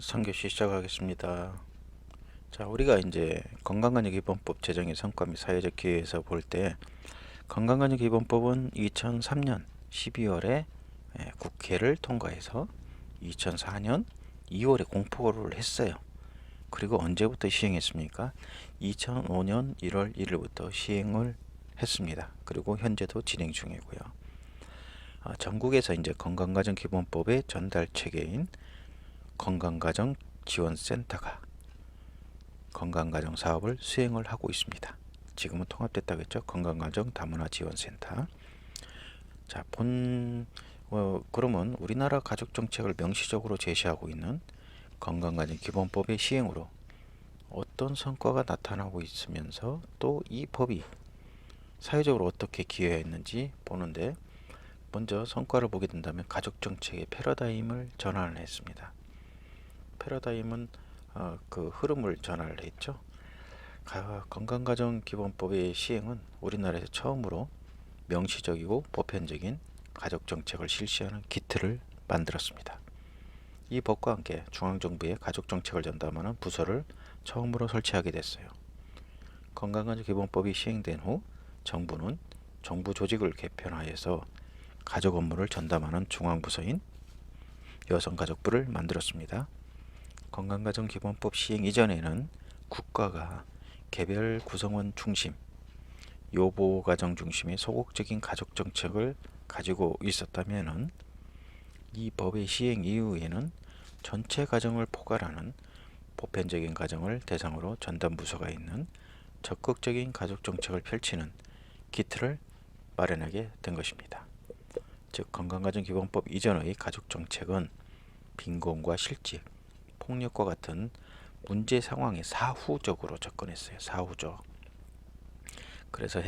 3교시 시작하겠습니다. 자, 우리가 이제 건강관리기본법 제정의 성과 및 사회적 기회에서 볼 때 건강관리기본법은 2003년 12월에 국회를 통과해서 2004년 2월에 공포를 했어요. 그리고 언제부터 시행했습니까? 2005년 1월 1일부터 시행을 했습니다. 그리고 현재도 진행 중이고요. 전국에서 이제 건강가정기본법의 전달 체계인 건강가정지원센터가 건강가정 사업을 수행을 하고 있습니다. 지금은 통합됐다겠죠. 건강가정 다문화지원센터. 자, 그러면 우리나라 가족정책을 명시적으로 제시하고 있는 건강가정기본법의 시행으로 어떤 성과가 나타나고 있으면서 또 이 법이 사회적으로 어떻게 기여했는지 보는데, 먼저 성과를 보게 된다면 가족정책의 패러다임을 전환을 했습니다. 패러다임은 그 흐름을 전환을 했죠. 건강가정기본법의 시행은 우리나라에서 처음으로 명시적이고 보편적인 가족정책을 실시하는 기틀을 만들었습니다. 이 법과 함께 중앙정부의 가족정책을 전담하는 부서를 처음으로 설치하게 됐어요. 건강가정기본법이 시행된 후 정부는 정부 조직을 개편하여서 가족 업무를 전담하는 중앙부서인 여성가족부를 만들었습니다. 건강가정기본법 시행 이전에는 국가가 개별 구성원 중심, 요보가정 중심의 소극적인 가족정책을 가지고 있었다면, 이 법의 시행 이후에는 전체 가정을 포괄하는 보편적인 가정을 대상으로 전담부서가 있는 적극적인 가족정책을 펼치는 기틀을 마련하게 된 것입니다. 즉, 건강가정기본법 이전의 가족정책은 빈곤과 실직, 폭력과 같은 문제 상황에 사후적으로 접근했어요. 사후적. 그래서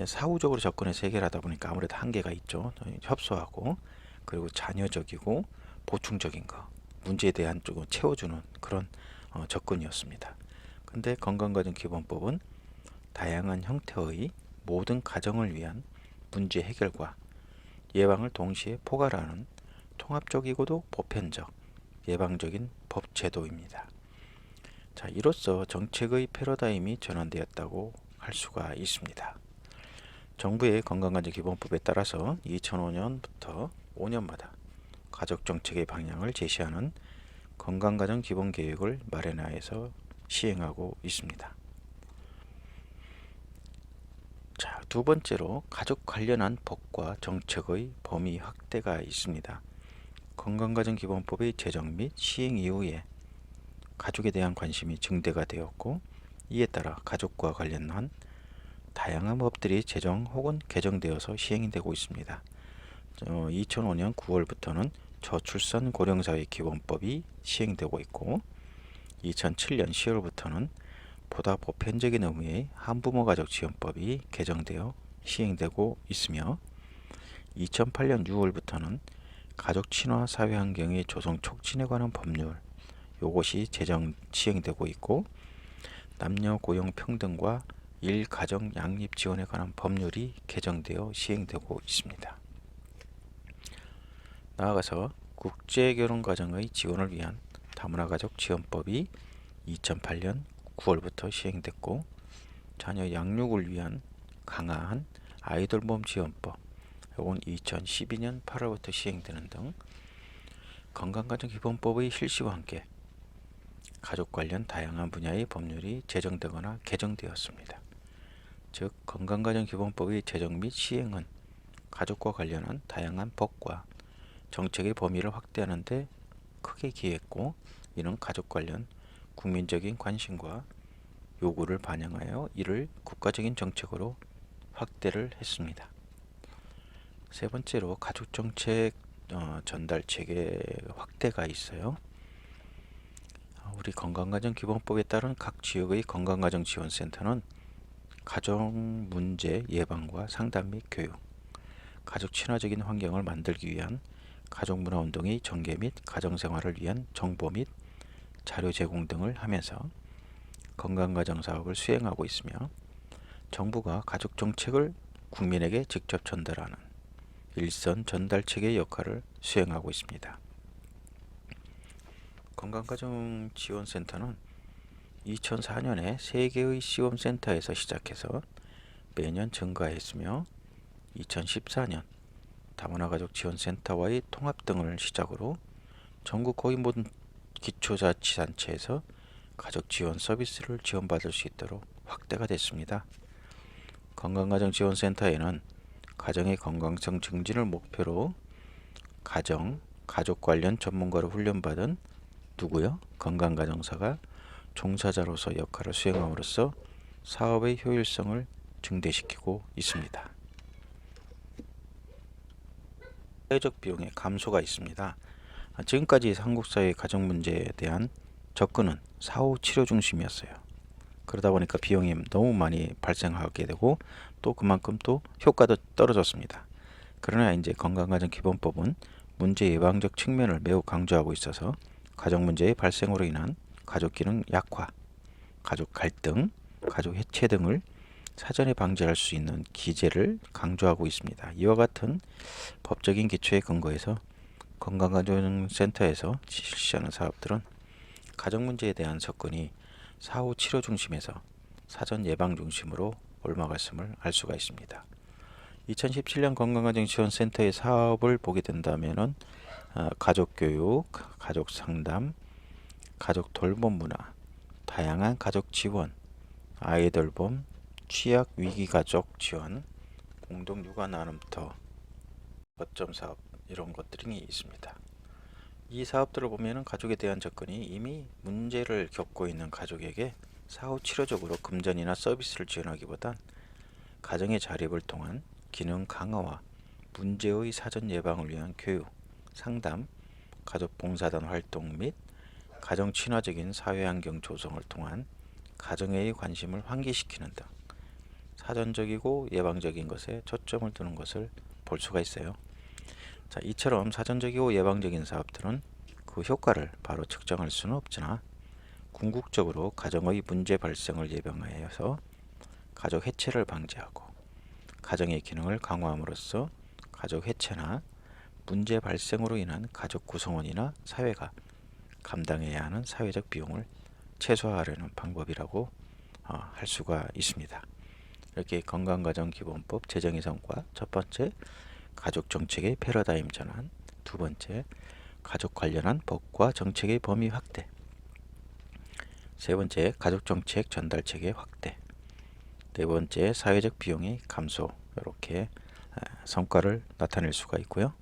사후적으로 접근해서 해결하다 보니까 아무래도 한계가 있죠. 협소하고, 그리고 잔여적이고 보충적인 거, 문제에 대한 쪽을 채워주는 그런 접근이었습니다. 근데 건강가정기본법은 다양한 형태의 모든 가정을 위한 문제 해결과 예방을 동시에 포괄하는 통합적이고도 보편적, 예방적인 법제도입니다. 자, 이로써 정책의 패러다임이 전환되었다고 할 수가 있습니다. 정부의 건강가정기본법에 따라서 2005년부터 5년마다 가족정책의 방향을 제시하는 건강가정기본계획을 마련하여서 시행하고 있습니다. 자, 두 번째로 가족 관련한 법과 정책의 범위 확대가 있습니다. 건강가정기본법의 제정 및 시행 이후에 가족에 대한 관심이 증대가 되었고, 이에 따라 가족과 관련한 다양한 법들이 제정 혹은 개정되어서 시행이 되고 있습니다. 2005년 9월부터는 저출산 고령사회 기본법이 시행되고 있고, 2007년 10월부터는 보다 보편적인 의미의 한부모 가족 지원법이 개정되어 시행되고 있으며, 2008년 6월부터는 가족 친화 사회 환경의 조성 촉진에 관한 법률, 요것이 시행되고 있고, 남녀 고용 평등과 일가정 양립 지원에 관한 법률이 개정되어 시행되고 있습니다. 나아가서 국제결혼가정의 지원을 위한 다문화가족 지원법이 2008년 9월부터 시행됐고, 자녀 양육을 위한 강화한 아이돌봄 지원법, 이건 2012년 8월부터 시행되는 등 건강가정기본법의 실시와 함께 가족 관련 다양한 분야의 법률이 제정되거나 개정되었습니다. 즉, 건강가정기본법의 제정 및 시행은 가족과 관련한 다양한 법과 정책의 범위를 확대하는 데 크게 기여했고, 이는 가족 관련 국민적인 관심과 요구를 반영하여 이를 국가적인 정책으로 확대를 했습니다. 세 번째로 가족정책 전달 체계 확대가 있어요. 우리 건강가정기본법에 따른 각 지역의 건강가정지원센터는 가정 문제 예방과 상담 및 교육, 가족 친화적인 환경을 만들기 위한 가족문화운동의 전개 및 가정생활을 위한 정보 및 자료 제공 등을 하면서 건강가정 사업을 수행하고 있으며, 정부가 가족정책을 국민에게 직접 전달하는 일선 전달체계의 역할을 수행하고 있습니다. 건강가정지원센터는 2004년에 3개의 시범센터에서 시작해서 매년 증가했으며 2014년 다문화가족지원센터와의 통합 등을 시작으로 전국 거의 모든 기초자치단체에서 가족지원 서비스를 지원받을 수 있도록 확대가 됐습니다. 건강가정지원센터에는 가정의 건강성 증진을 목표로 가족 관련 전문가로 훈련받은 누구요? 건강가정사가 종사자로서 역할을 수행함으로써 사업의 효율성을 증대시키고 있습니다. 사회적 비용의 감소가 있습니다. 지금까지 한국 사회의 가정 문제에 대한 접근은 사후 치료 중심이었어요. 그러다 보니까 비용이 너무 많이 발생하게 되고 또 그만큼 또 효과도 떨어졌습니다. 그러나 이제 건강가정기본법은 문제 예방적 측면을 매우 강조하고 있어서 가정 문제의 발생으로 인한 가족 기능 약화, 가족 갈등, 가족 해체 등을 사전에 방지할 수 있는 기재를 강조하고 있습니다. 이와 같은 법적인 기초에 근거해서 건강가정센터에서 실시하는 사업들은 가정 문제에 대한 접근이 사후 치료 중심에서 사전 예방 중심으로 옮아갔음을 알 수가 있습니다. 2017년 건강가정지원센터의 사업을 보게 된다면은 가족교육, 가족상담, 가족 돌봄 문화, 다양한 가족 지원, 아이 돌봄, 취약 위기 가족 지원, 공동 육아 나눔터, 거점 사업 이런 것들이 있습니다. 이 사업들을 보면은 가족에 대한 접근이 이미 문제를 겪고 있는 가족에게 사후 치료적으로 금전이나 서비스를 지원하기보단 가정의 자립을 통한 기능 강화와 문제의 사전 예방을 위한 교육, 상담, 가족 봉사단 활동 및 가정 친화적인 사회환경 조성을 통한 가정의 관심을 환기시키는 등 사전적이고 예방적인 것에 초점을 두는 것을 볼 수가 있어요. 자, 이처럼 사전적이고 예방적인 사업들은 그 효과를 바로 측정할 수는 없으나 궁극적으로 가정의 문제 발생을 예방하여서 가족 해체를 방지하고 가정의 기능을 강화함으로써 가족 해체나 문제 발생으로 인한 가족 구성원이나 사회가 감당해야 하는 사회적 비용을 최소화하려는 방법이라고 할 수가 있습니다. 이렇게 건강가정기본법 제정의 성과, 첫 번째 가족정책의 패러다임 전환, 두 번째 가족 관련한 법과 정책의 범위 확대, 세 번째 가족정책 전달체계 확대, 네 번째 사회적 비용의 감소, 이렇게 성과를 나타낼 수가 있고요.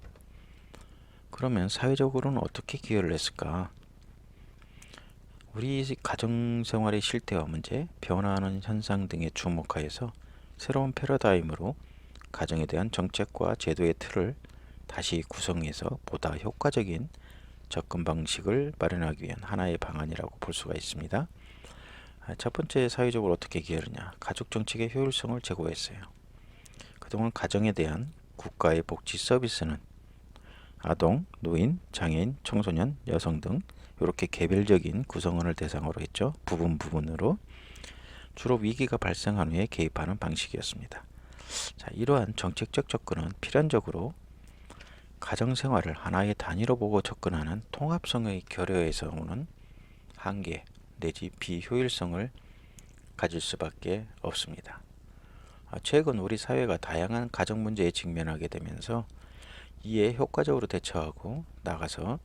그러면 사회적으로는 어떻게 기여를 했을까? 우리 가정생활의 실태와 문제, 변화하는 현상 등에 주목하여서 새로운 패러다임으로 가정에 대한 정책과 제도의 틀을 다시 구성해서 보다 효과적인 접근 방식을 마련하기 위한 하나의 방안이라고 볼 수가 있습니다. 첫 번째 사회적으로 어떻게 기여하느냐? 가족 정책의 효율성을 제고했어요. 그동안 가정에 대한 국가의 복지 서비스는 아동, 노인, 장애인, 청소년, 여성 등 이렇게 개별적인 구성원을 대상으로 했죠. 부분으로 주로 위기가 발생한 후에 개입하는 방식이었습니다. 자, 이러한 정책적 접근은 필연적으로 가정생활을 하나의 단위로 보고 접근하는 통합성의 결여에서 오는 한계 내지 비효율성을 가질 수밖에 없습니다. 최근 우리 사회가 다양한 가정 문제에 직면하게 되면서 이에 효과적으로 대처하고 나가서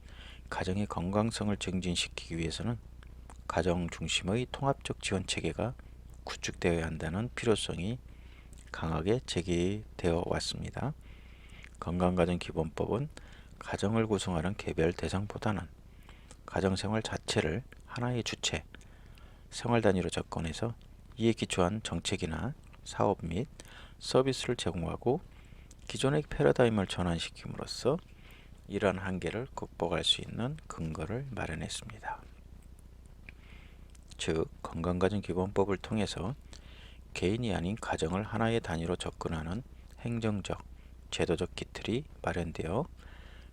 가정의 건강성을 증진시키기 위해서는 가정 중심의 통합적 지원 체계가 구축되어야 한다는 필요성이 강하게 제기되어 왔습니다. 건강가정기본법은 가정을 구성하는 개별 대상보다는 가정생활 자체를 하나의 주체, 생활 단위로 접근해서 이에 기초한 정책이나 사업 및 서비스를 제공하고 기존의 패러다임을 전환시킴으로써 이러한 한계를 극복할 수 있는 근거를 마련했습니다. 즉, 건강가정기본법을 통해서 개인이 아닌 가정을 하나의 단위로 접근하는 행정적, 제도적 기틀이 마련되어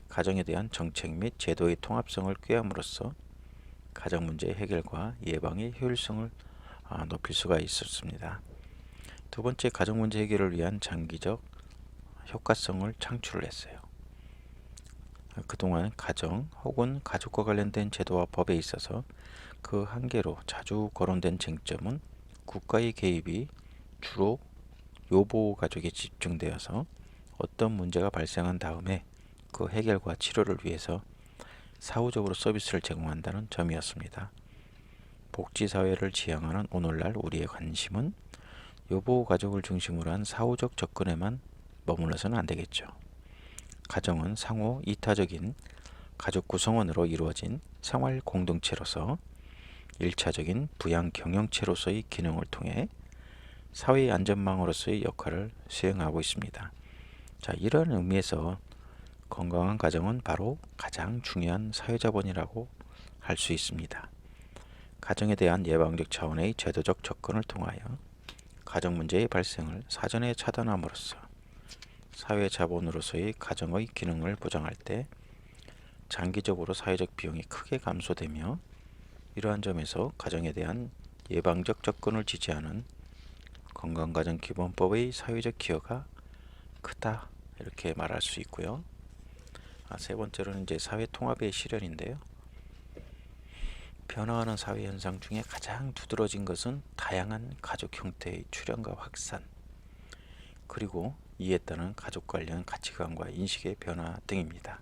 가정에 대한 정책 및 제도의 통합성을 꾀함으로써 가정 문제 해결과 예방의 효율성을 높일 수가 있었습니다. 두 번째, 가정 문제 해결을 위한 장기적 효과성을 창출을 했어요. 그동안 가정 혹은 가족과 관련된 제도와 법에 있어서 그 한계로 자주 거론된 쟁점은 국가의 개입이 주로 요보 가족에 집중되어서 어떤 문제가 발생한 다음에 그 해결과 치료를 위해서 사후적으로 서비스를 제공한다는 점이었습니다. 복지사회를 지향하는 오늘날 우리의 관심은 요보 가족을 중심으로 한 사후적 접근에만 머물러서는 안 되겠죠. 가정은 상호 이타적인 가족 구성원으로 이루어진 생활 공동체로서 1차적인 부양 경영체로서의 기능을 통해 사회 안전망으로서의 역할을 수행하고 있습니다. 자, 이런 의미에서 건강한 가정은 바로 가장 중요한 사회자본이라고 할 수 있습니다. 가정에 대한 예방적 차원의 제도적 접근을 통하여 가정 문제의 발생을 사전에 차단함으로써 사회 자본으로서의 가정의 기능을 보장할 때 장기적으로 사회적 비용이 크게 감소되며, 이러한 점에서 가정에 대한 예방적 접근을 지지하는 건강가정기본법의 사회적 기여가 크다, 이렇게 말할 수 있고요. 세 번째로는 이제 사회 통합의 실현인데요. 변화하는 사회 현상 중에 가장 두드러진 것은 다양한 가족 형태의 출현과 확산, 그리고 이에 따른 가족 관련 가치관과 인식의 변화 등입니다.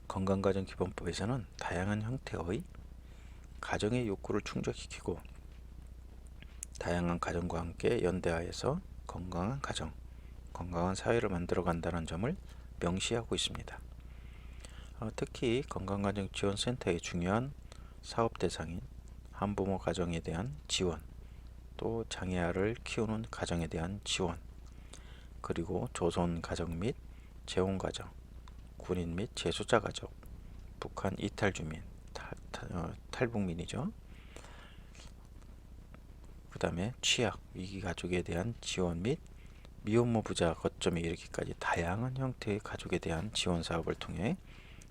건강가정기본법에서는 다양한 형태의 가정의 욕구를 충족시키고 다양한 가정과 함께 연대하여서 건강한 가정, 건강한 사회를 만들어간다는 점을 명시하고 있습니다. 특히 건강가정지원센터의 중요한 사업 대상인 한부모 가정에 대한 지원, 또 장애아를 키우는 가정에 대한 지원, 그리고 조선 가정 및 재혼 가정, 군인 및 재소자 가족, 북한 이탈 주민, 탈북민이죠. 그 다음에 취약, 위기 가족에 대한 지원 및 미혼모 부자 거점에 이르기까지 다양한 형태의 가족에 대한 지원 사업을 통해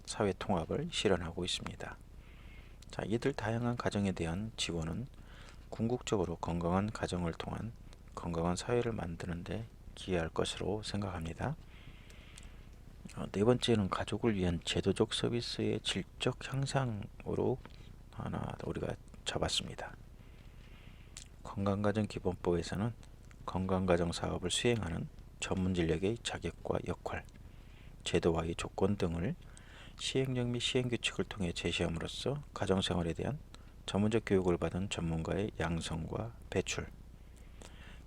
사회 통합을 실현하고 있습니다. 자, 이들 다양한 가정에 대한 지원은 궁극적으로 건강한 가정을 통한 건강한 사회를 만드는 데 기여할 것으로 생각합니다. 네 번째는 가족을 위한 제도적 서비스의 질적 향상으로 하나 우리가 잡았습니다. 건강가정기본법에서는 건강가정 사업을 수행하는 전문진력의 자격과 역할, 제도와의 조건 등을 시행령 및 시행규칙을 통해 제시함으로써 가정생활에 대한 전문적 교육을 받은 전문가의 양성과 배출,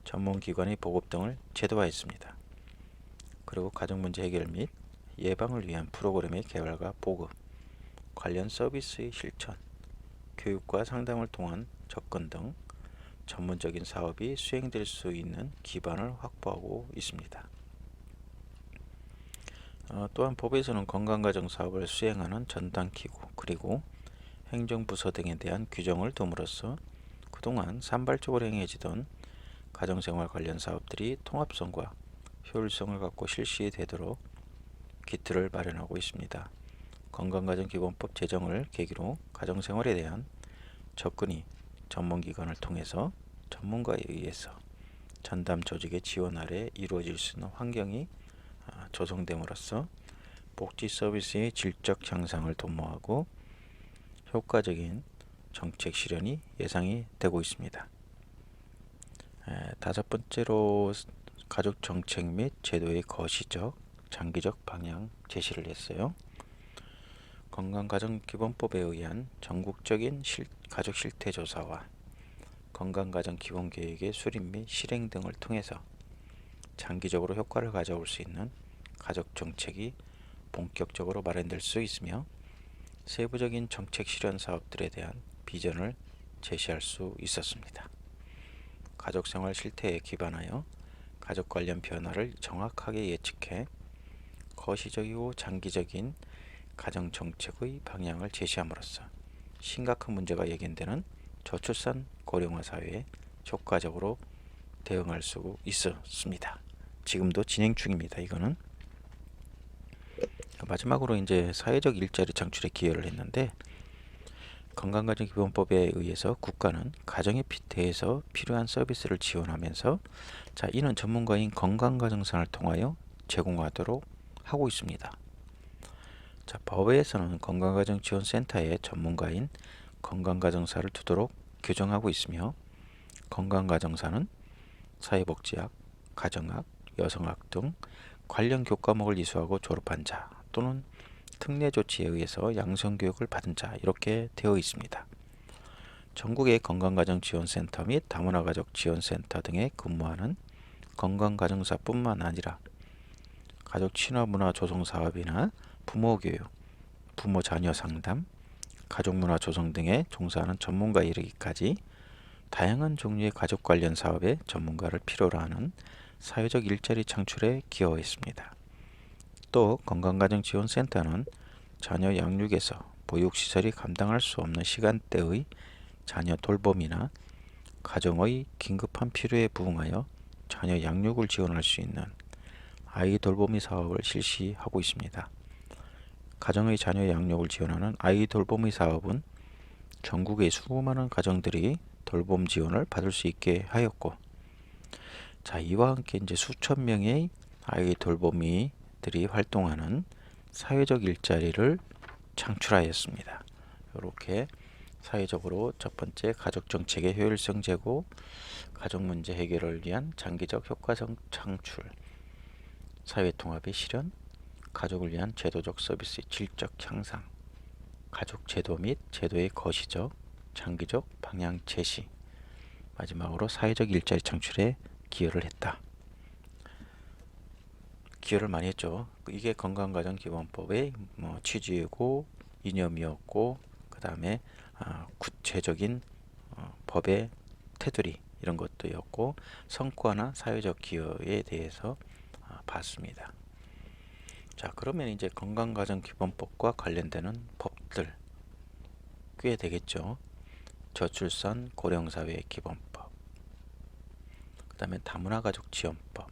전문기관의 보급 등을 제도화했습니다. 그리고 가정문제 해결 및 예방을 위한 프로그램의 개발과 보급, 관련 서비스의 실천, 교육과 상담을 통한 접근 등 전문적인 사업이 수행될 수 있는 기반을 확보하고 있습니다. 또한 법에서는 건강가정 사업을 수행하는 전담기구 그리고 행정부서 등에 대한 규정을 둠으로써 그동안 산발적으로 행해지던 가정생활 관련 사업들이 통합성과 효율성을 갖고 실시되도록 기틀을 마련하고 있습니다. 건강가정기본법 제정을 계기로 가정생활에 대한 접근이 전문기관을 통해서 전문가에 의해서 전담 조직의 지원 아래 이루어질 수 있는 환경이 조성됨으로써 복지 서비스의 질적 향상을 도모하고 효과적인 정책 실현이 예상이 되고 있습니다. 다섯 번째로 가족 정책 및 제도의 거시적, 장기적 방향 제시를 했어요. 건강가정기본법에 의한 전국적인 가족 실태조사와 건강가정기본계획의 수립 및 실행 등을 통해서 장기적으로 효과를 가져올 수 있는 가족 정책이 본격적으로 마련될 수 있으며 세부적인 정책 실현 사업들에 대한 비전을 제시할 수 있었습니다. 가족생활 실태에 기반하여 가족 관련 변화를 정확하게 예측해 거시적이고 장기적인 가정정책의 방향을 제시함으로써 심각한 문제가 예견되는 저출산 고령화 사회에 효과적으로 대응할 수 있었습니다. 지금도 진행 중입니다. 이거는 마지막으로 이제 사회적 일자리 창출에 기여를 했는데, 건강가정기본법에 의해서 국가는 가정에 대해서 필요한 서비스를 지원하면서 이는 전문가인 건강가정사를 통하여 제공하도록 하고 있습니다. 자, 법에서는 건강가정지원센터에 전문가인 건강가정사를 두도록 규정하고 있으며, 건강가정사는 사회복지학, 가정학, 여성학 등 관련 교과목을 이수하고 졸업한 자 또는 특례 조치에 의해서 양성교육을 받은 자, 이렇게 되어 있습니다. 전국의 건강가정지원센터 및 다문화가족지원센터 등에 근무하는 건강가정사뿐만 아니라 가족 친화문화 조성 사업이나 부모교육, 부모 자녀 상담, 가족문화 조성 등에 종사하는 전문가에 이르기까지 다양한 종류의 가족 관련 사업의 전문가를 필요로 하는 사회적 일자리 창출에 기여했습니다. 또 건강가정지원센터는 자녀 양육에서 보육시설이 감당할 수 없는 시간대의 자녀 돌봄이나 가정의 긴급한 필요에 부응하여 자녀 양육을 지원할 수 있는 아이 돌보미 사업을 실시하고 있습니다. 가정의 자녀 양육을 지원하는 아이 돌보미 사업은 전국의 수많은 가정들이 돌봄 지원을 받을 수 있게 하였고, 자, 이와 함께 이제 수천 명의 아이 돌보미들이 활동하는 사회적 일자리를 창출하였습니다. 이렇게 사회적으로 첫 번째 가족 정책의 효율성 제고, 가족 문제 해결을 위한 장기적 효과성 창출, 사회 통합의 실현, 가족을 위한 제도적 서비스의 질적 향상, 가족 제도 및 제도의 거시적, 장기적 방향 제시, 마지막으로 사회적 일자리 창출에 기여를 했다. 기여를 많이 했죠. 이게 건강가정기본법의 취지이고 이념이었고, 그 다음에 구체적인 법의 테두리 이런 것도였고, 성과나 사회적 기여에 대해서 봤습니다. 자, 그러면 이제 건강가정기본법과 관련되는 법들 꽤 되겠죠. 저출산 고령사회 기본법, 그 다음에 다문화가족지원법,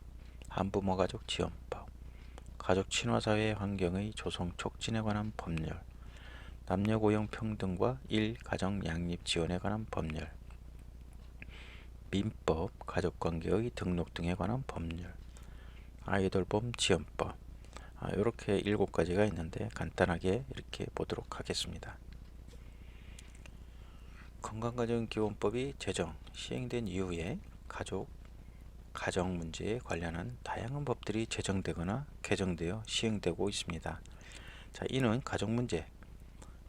한부모가족지원법, 가족 친화사회 환경의 조성 촉진에 관한 법률, 남녀고용 평등과 일가정 양립 지원에 관한 법률, 민법, 가족관계의 등록 등에 관한 법률, 아이돌봄 지원법, 이렇게 7가지가 있는데 간단하게 이렇게 보도록 하겠습니다. 건강가정기본법이 제정, 시행된 이후에 가정 문제에 관련한 다양한 법들이 제정되거나 개정되어 시행되고 있습니다. 자, 이는 가정 문제,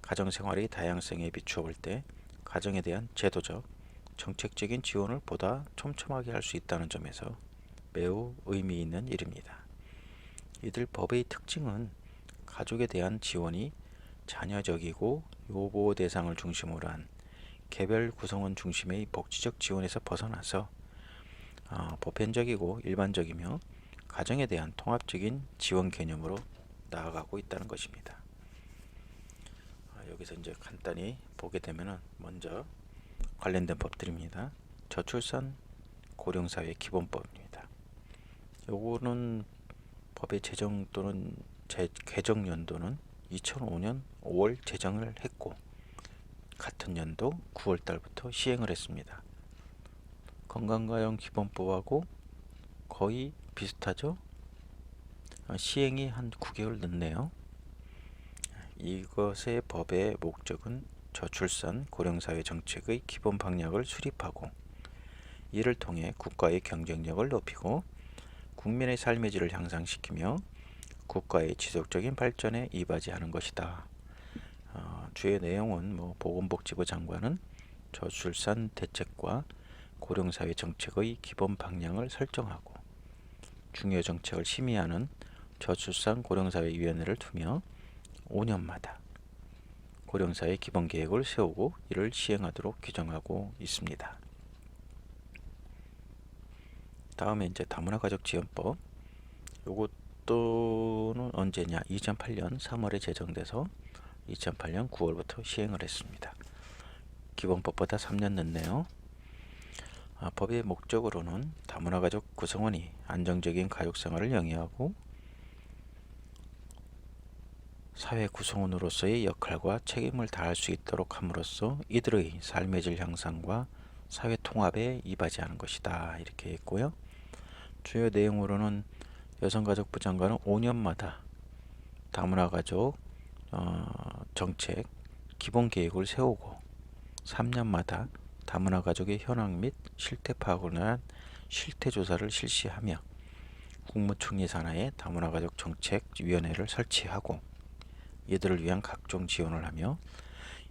가정생활의 다양성에 비추어 볼 때 가정에 대한 제도적, 정책적인 지원을 보다 촘촘하게 할 수 있다는 점에서 매우 의미 있는 일입니다. 이들 법의 특징은 가족에 대한 지원이 자녀적이고 요보 대상을 중심으로 한 개별 구성원 중심의 복지적 지원에서 벗어나서 보편적이고 일반적이며 가정에 대한 통합적인 지원 개념으로 나아가고 있다는 것입니다. 여기서 이제 간단히 보게 되면은 먼저 관련된 법들입니다. 저출산 고령사회 기본법입니다. 요거는 법의 제정 또는 개정 연도는 2005년 5월 제정을 했고, 같은 연도 9월 달부터 시행을 했습니다. 건강가정기본법하고 거의 비슷하죠? 시행이 한 9개월 늦네요. 이것의 법의 목적은 저출산 고령사회 정책의 기본 방향을 수립하고, 이를 통해 국가의 경쟁력을 높이고 국민의 삶의 질을 향상시키며 국가의 지속적인 발전에 이바지하는 것이다. 주요 내용은 보건복지부 장관은 저출산 대책과 고령사회 정책의 기본 방향을 설정하고 중요 정책을 심의하는 저출산 고령사회위원회를 두며 5년마다 고령사회 기본계획을 세우고 이를 시행하도록 규정하고 있습니다. 다음에 이제 다문화가족지원법, 요것도는 언제냐, 2008년 3월에 제정돼서 2008년 9월부터 시행을 했습니다. 기본법보다 3년 늦네요. 법의 목적으로는 다문화가족 구성원이 안정적인 가족생활을 영위하고 사회 구성원으로서의 역할과 책임을 다할 수 있도록 함으로써 이들의 삶의 질 향상과 사회 통합에 이바지하는 것이다, 이렇게 했고요. 주요 내용으로는 여성가족부 장관은 5년마다 다문화가족 정책 기본 계획을 세우고 3년마다 다문화가족의 현황 및 실태 파악을 위한 실태조사를 실시하며 국무총리 산하에 다문화가족 정책위원회를 설치하고 이들을 위한 각종 지원을 하며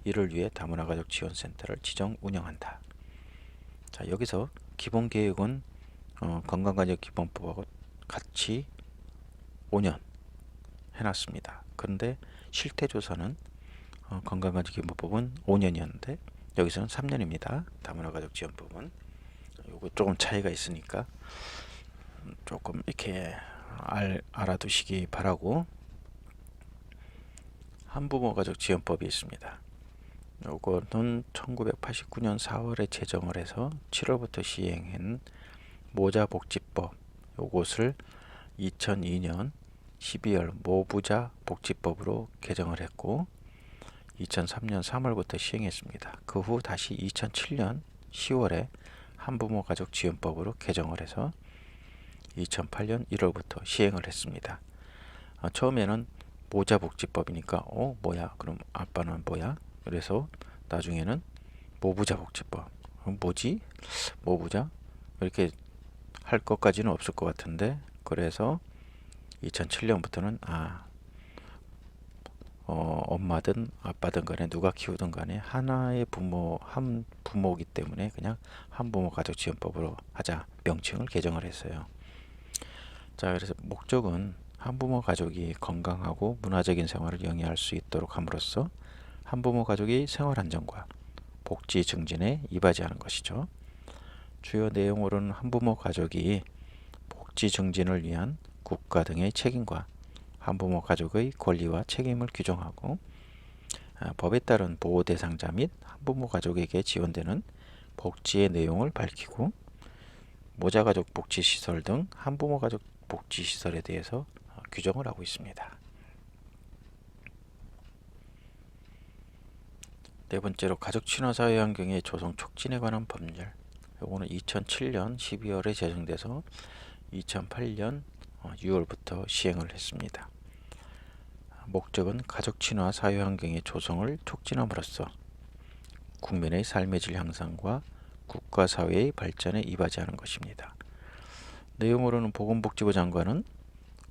이를 위해 다문화가족 지원센터를 지정 운영한다. 자, 여기서 기본계획은 건강가족기본법하고 같이 5년 해놨습니다. 그런데 실태조사는 건강가족기본법은 5년이었는데 여기서는 3년입니다. 다문화가족지원법은 요거 조금 차이가 있으니까 조금 이렇게 알아두시기 바라고. 한부모가족지원법이 있습니다. 요거는 1989년 4월에 제정을 해서 7월부터 시행한 모자복지법, 요것을 2002년 12월 모부자복지법으로 개정을 했고 2003년 3월부터 시행했습니다. 그 후 다시 2007년 10월에 한부모가족지원법으로 개정을 해서 2008년 1월부터 시행을 했습니다. 처음에는 모자복지법이니까 뭐야? 그럼 아빠는 뭐야? 그래서 나중에는 모부자복지법. 뭐지? 모부자? 이렇게 할 것까지는 없을 것 같은데 그래서 2007년부터는 엄마든 아빠든 간에 누가 키우든 간에 하나의 한 부모이기 때문에 그냥 한부모가족지원법으로 하자 명칭을 개정을 했어요. 자, 그래서 목적은 한부모 가족이 건강하고 문화적인 생활을 영위할 수 있도록 함으로써 한부모 가족이 생활 안정과 복지 증진에 이바지하는 것이죠. 주요 내용으로는 한부모 가족이 복지 증진을 위한 국가 등의 책임과 한부모 가족의 권리와 책임을 규정하고 법에 따른 보호 대상자 및 한부모 가족에게 지원되는 복지의 내용을 밝히고 모자가족 복지시설 등 한부모 가족 복지시설에 대해서 규정을 하고 있습니다. 네 번째로 가족 친화 사회 환경의 조성 촉진에 관한 법률. 요거는 2007년 12월에 제정돼서 2008년 6월부터 시행을 했습니다. 목적은 가족 친화 사회 환경의 조성을 촉진함으로써 국민의 삶의 질 향상과 국가 사회의 발전에 이바지하는 것입니다. 내용으로는 보건복지부 장관은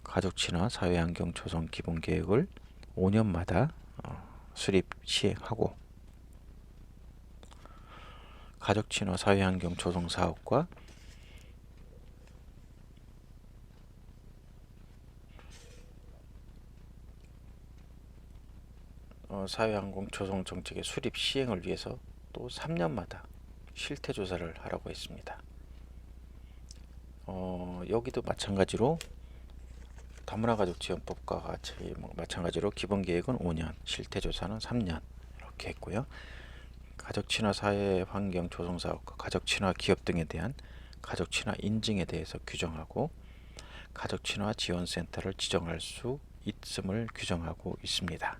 가족 친화 사회 환경 조성 기본 계획을 5년마다 수립 시행하고 가족 친화 사회 환경 조성 사업과 사회 환경 조성 정책의 수립 시행을 위해서 또 3년마다 실태 조사를 하라고 했습니다. 여기도 마찬가지로 다문화가족지원법과 같이 마찬가지로 기본계획은 5년, 실태조사는 3년 이렇게 했고요. 가족친화 사회 환경 조성 사업과 가족친화 기업 등에 대한 가족친화 인증에 대해서 규정하고 가족친화 지원센터를 지정할 수 있음을 규정하고 있습니다.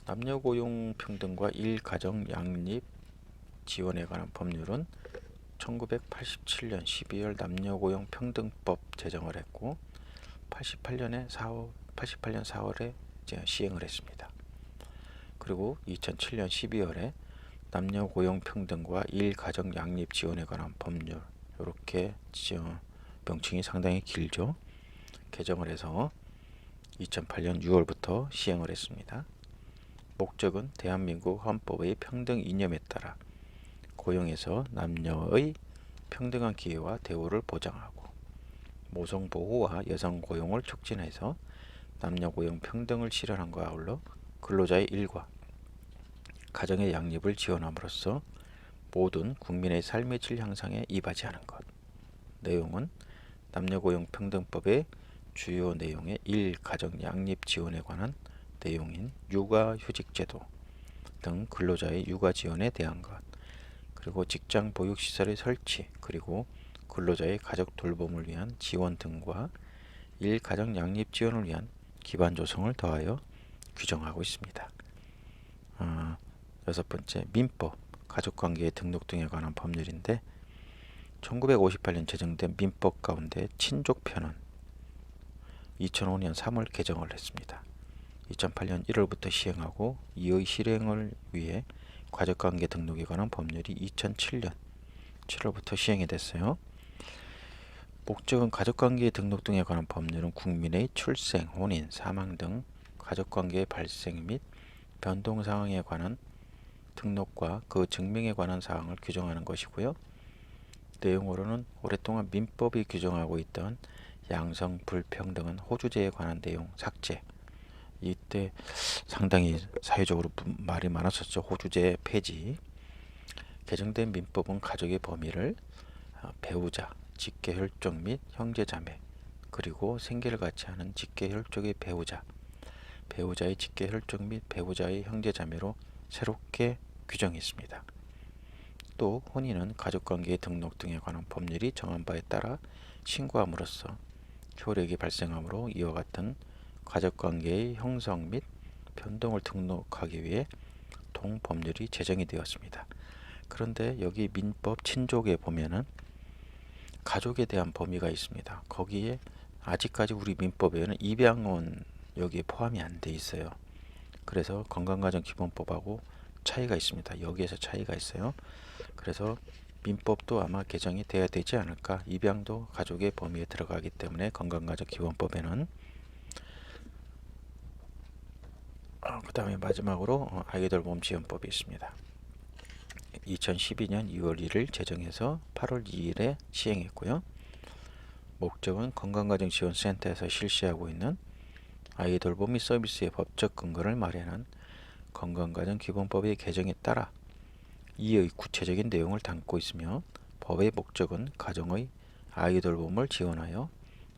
남녀고용 평등과 일가정 양립 지원에 관한 법률은 1987년 12월 남녀고용 평등법 제정을 했고 88년 4월에 시행을 했습니다. 그리고 2007년 12월에 남녀고용 평등과 일가정 양립 지원에 관한 법률, 이렇게 명칭이 상당히 길죠. 개정을 해서 2008년 6월부터 시행을 했습니다. 목적은 대한민국 헌법의 평등 이념에 따라 고용에서 남녀의 평등한 기회와 대우를 보장하고 모성 보호와 여성 고용을 촉진해서 남녀 고용 평등을 실현함과 아울러 근로자의 일과 가정의 양립을 지원함으로써 모든 국민의 삶의 질 향상에 이바지하는 것. 내용은 남녀고용평등법의 주요 내용의 일, 가정, 양립 지원에 관한 내용인 육아휴직제도 등 근로자의 육아 지원에 대한 것, 그리고 직장 보육시설의 설치, 그리고 근로자의 가족 돌봄을 위한 지원 등과 일, 가정, 양립 지원을 위한 기반 조성을 더하여 규정하고 있습니다. 여섯 번째, 민법, 가족관계의 등록 등에 관한 법률인데 1958년 제정된 민법 가운데 친족편은 2005년 3월 개정을 했습니다. 2008년 1월부터 시행하고 이의 실행을 위해 가족관계 등록에 관한 법률이 2007년 7월부터 시행이 됐어요. 목적은 가족관계 등록 등에 관한 법률은 국민의 출생, 혼인, 사망 등 가족관계의 발생 및 변동 상황에 관한 등록과 그 증명에 관한 사항을 규정하는 것이고요. 내용으로는 오랫동안 민법이 규정하고 있던 양성 불평등은 호주제에 관한 내용 삭제. 이때 상당히 사회적으로 말이 많았었죠. 호주제 폐지. 개정된 민법은 가족의 범위를 배우자, 직계혈족 및 형제자매, 그리고 생계를 같이 하는 직계혈족의 배우자, 배우자의 직계혈족 및 배우자의 형제자매로 새롭게 규정했습니다. 또 혼인은 가족관계의 등록 등에 관한 법률이 정한 바에 따라 신고함으로써 효력이 발생하므로 이와 같은 가족관계의 형성 및 변동을 등록하기 위해 동법률이 제정이 되었습니다. 그런데 여기 민법 친족에 보면은 가족에 대한 범위가 있습니다. 거기에 아직까지 우리 민법에는 입양은 여기에 포함이 안 돼 있어요. 그래서 건강가정기본법하고 차이가 있습니다. 여기에서 차이가 있어요. 그래서 민법도 아마 개정이 돼야 되지 않을까. 입양도 가족의 범위에 들어가기 때문에 건강가정기본법에는 그 다음에 마지막으로 아이돌보험 지원법이 있습니다. 2012년 2월 1일 제정해서 8월 2일에 시행했고요. 목적은 건강가정지원센터에서 실시하고 있는 아이돌보험 및 서비스의 법적 근거를 마련한 건강가정기본법의 개정에 따라 이의 구체적인 내용을 담고 있으며 법의 목적은 가정의 아이돌보험을 지원하여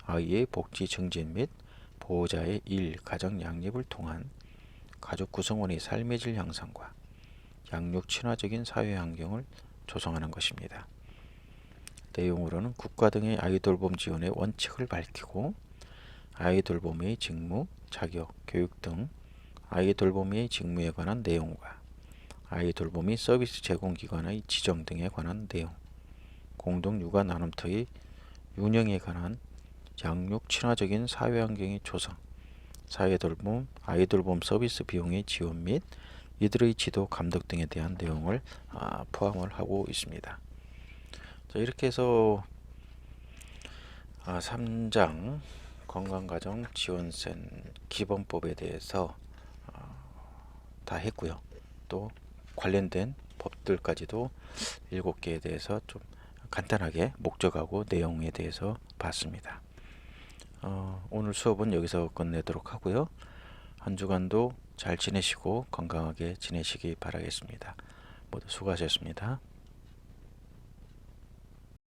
아이의 복지 증진 및 보호자의 일, 가정 양립을 통한 가족 구성원의 삶의 질 향상과 양육 친화적인 사회 환경을 조성하는 것입니다. 내용으로는 국가 등의 아이돌보험 지원의 원칙을 밝히고 아이돌보험의 직무, 자격, 교육 등 아이돌보험의 직무에 관한 내용과 아이돌보험의 서비스 제공기관의 지정 등에 관한 내용, 공동육아 나눔터의 운영에 관한 양육 친화적인 사회환경의 조성, 사회돌봄, 아이돌보험 서비스 비용의 지원 및 이들의 지도 감독 등에 대한 내용을 포함을 하고 있습니다. 자, 이렇게 해서 3장 건강가정지원센 기본법에 대해서 다 했고요. 또 관련된 법들까지도 7개에 대해서 좀 간단하게 목적하고 내용에 대해서 봤습니다. 오늘 수업은 여기서 끝내도록 하고요. 한 주간도 잘 지내시고 건강하게 지내시기 바라겠습니다. 모두 수고하셨습니다.